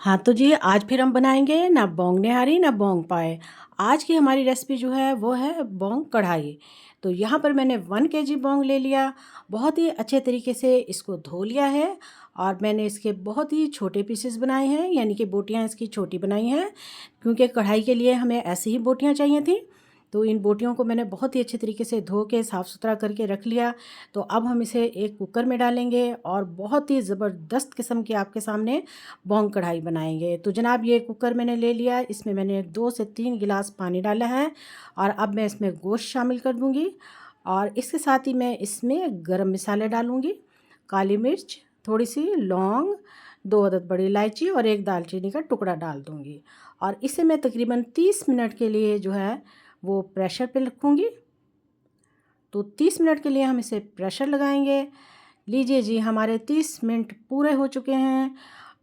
हाँ तो जी, आज फिर हम बनाएंगे ना बोंग निहारी ना बोंग पाए। आज की हमारी रेसिपी जो है वो है बोंग कढ़ाई। तो यहाँ पर मैंने 1 kg बोंग ले लिया। बहुत ही अच्छे तरीके से इसको धो लिया है और मैंने इसके बहुत ही छोटे पीसेस बनाए हैं, यानी कि बोटियाँ इसकी छोटी बनाई हैं, क्योंकि कढ़ाई के लिए हमें ऐसी ही बोटियाँ चाहिए थी। तो इन बोटियों को मैंने बहुत ही अच्छे तरीके से धो के साफ़ सुथरा करके रख लिया। तो अब हम इसे एक कुकर में डालेंगे और बहुत ही ज़बरदस्त किस्म की आपके सामने बोंग कढ़ाई बनाएंगे। तो जनाब, ये कुकर मैंने ले लिया, इसमें मैंने 2 से 3 गिलास पानी डाला है और अब मैं इसमें गोश्त शामिल कर दूँगी और इसके साथ ही मैं इसमें गरम मसाले डालूँगी, काली मिर्च, थोड़ी सी लौंग, 2 अदद बड़ी इलायची और 1 दालचीनी का टुकड़ा डाल दूँगी और इसे मैं तकरीबन 30 मिनट के लिए जो है वो प्रेशर पे रखूँगी। तो 30 मिनट के लिए हम इसे प्रेशर लगाएंगे। लीजिए जी, हमारे 30 मिनट पूरे हो चुके हैं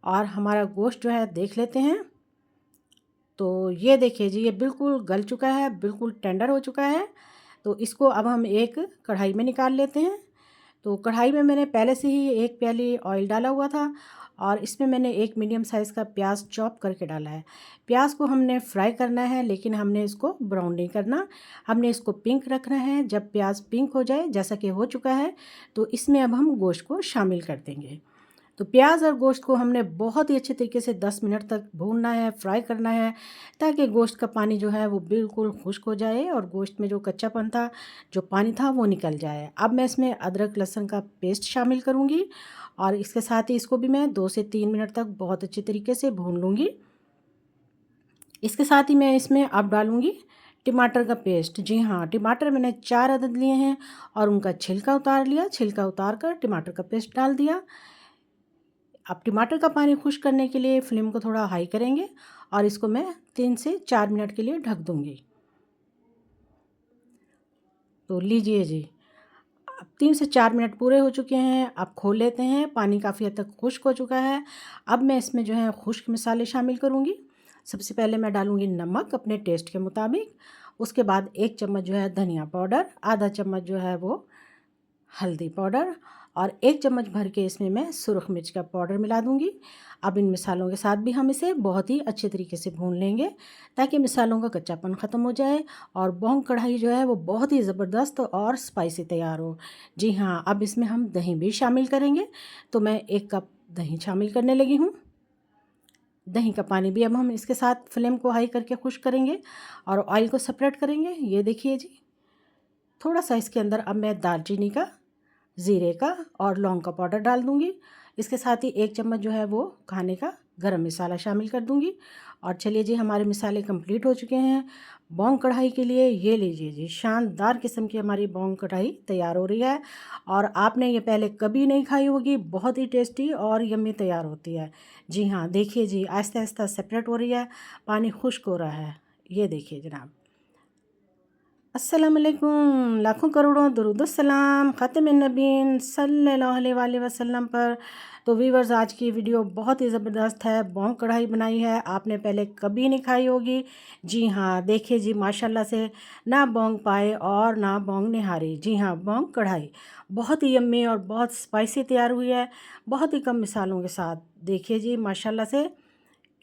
और हमारा गोश्त जो है देख लेते हैं। तो ये देखिए जी, ये बिल्कुल गल चुका है, बिल्कुल टेंडर हो चुका है। तो इसको अब हम एक कढ़ाई में निकाल लेते हैं। तो कढ़ाई में मैंने पहले से ही 1 प्याली ऑयल डाला हुआ था और इसमें मैंने एक मीडियम साइज़ का प्याज चॉप करके डाला है। प्याज को हमने फ्राई करना है, लेकिन हमने इसको ब्राउन नहीं करना, हमने इसको पिंक रखना है। जब प्याज पिंक हो जाए, जैसा कि हो चुका है, तो इसमें अब हम गोश्त को शामिल कर देंगे। तो प्याज और गोश्त को हमने बहुत ही अच्छे तरीके से 10 मिनट तक भूनना है, फ्राई करना है, ताकि गोश्त का पानी जो है वो बिल्कुल खुश्क हो जाए और गोश्त में जो कच्चापन था, जो पानी था, वो निकल जाए। अब मैं इसमें अदरक लहसुन का पेस्ट शामिल करूँगी और इसके साथ ही इसको भी मैं 2 से 3 मिनट तक बहुत अच्छे तरीके से भून लूँगी। इसके साथ ही मैं इसमें अब डालूँगी टमाटर का पेस्ट। जी हाँ, टमाटर मैंने 4 अदद लिए हैं और उनका छिलका उतार लिया। छिलका उतार कर टमाटर का पेस्ट डाल दिया। अब टमाटर का पानी खुश्क करने के लिए फ्लेम को थोड़ा हाई करेंगे और इसको मैं 3 से 4 मिनट के लिए ढक दूँगी। तो लीजिए जी, अब 3 से 4 मिनट पूरे हो चुके हैं। अब खोल लेते हैं, पानी काफ़ी हद तक खुश्क हो चुका है। अब मैं इसमें जो है खुश्क मसाले शामिल करूँगी। सबसे पहले मैं डालूँगी नमक अपने टेस्ट के मुताबिक, उसके बाद 1 चम्मच जो है धनिया पाउडर, आधा चम्मच जो है वो हल्दी पाउडर और 1 चम्मच भर के इसमें मैं सुरख मिर्च का पाउडर मिला दूँगी। अब इन मसालों के साथ भी हम इसे बहुत ही अच्छे तरीके से भून लेंगे, ताकि मसालों का कच्चापन ख़त्म हो जाए और बोंग कढ़ाई जो है वो बहुत ही ज़बरदस्त और स्पाइसी तैयार हो। जी हाँ, अब इसमें हम दही भी शामिल करेंगे। तो मैं 1 कप दही शामिल करने लगी हूँ। दही का पानी भी अब हम इसके साथ फ्लेम को हाई करके खुश्क करेंगे और ऑयल को सेपरेट करेंगे। ये देखिए जी, थोड़ा-सा इसके अंदर अब मैं दालचीनी का, ज़ीरे का और लौंग का पाउडर डाल दूँगी। इसके साथ ही 1 चम्मच जो है वो खाने का गरम मसाला शामिल कर दूँगी। और चलिए जी, हमारे मसाले कंप्लीट हो चुके हैं बोंग कढ़ाई के लिए। ये लीजिए जी, शानदार किस्म की हमारी बोंग कढ़ाई तैयार हो रही है और आपने ये पहले कभी नहीं खाई होगी। बहुत ही टेस्टी और यम्मी तैयार होती है। जी हाँ, देखिए जी, आहिस्ता-आहिस्ता सेपरेट हो रही है, पानी खुश्क हो रहा है। ये देखिए जनाब। अस्सलामुअलैकुम, लाखों करोड़ों दुरूद सलाम ख़ातिमुन नबीन सल्लल्लाहु अलैहि वसल्लम पर। तो वीवर्स, आज की वीडियो बहुत ही ज़बरदस्त है। बोंग कढ़ाई बनाई है, आपने पहले कभी नहीं खाई होगी। जी हाँ, देखिए जी, माशाल्लाह से ना बोंग पाए और ना बोंग निहारी। जी हाँ, बोंग कढ़ाई बहुत ही यम्मी और बहुत स्पाइसी तैयार हुई है, बहुत ही कम मिसालों के साथ। देखिए जी, माशाल्लाह से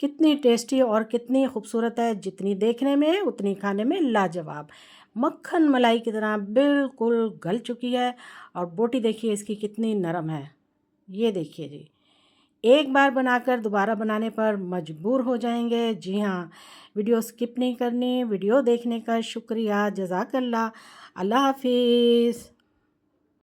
कितनी टेस्टी और कितनी खूबसूरत है, जितनी देखने में उतनी खाने में लाजवाब। मक्खन मलाई की तरह बिल्कुल गल चुकी है और बोटी देखिए इसकी कितनी नरम है। ये देखिए जी, एक बार बनाकर दोबारा बनाने पर मजबूर हो जाएंगे। जी हाँ, वीडियो स्किप नहीं करनी। वीडियो देखने का शुक्रिया, जज़ाकल्लाह। अल्लाह हाफिज़।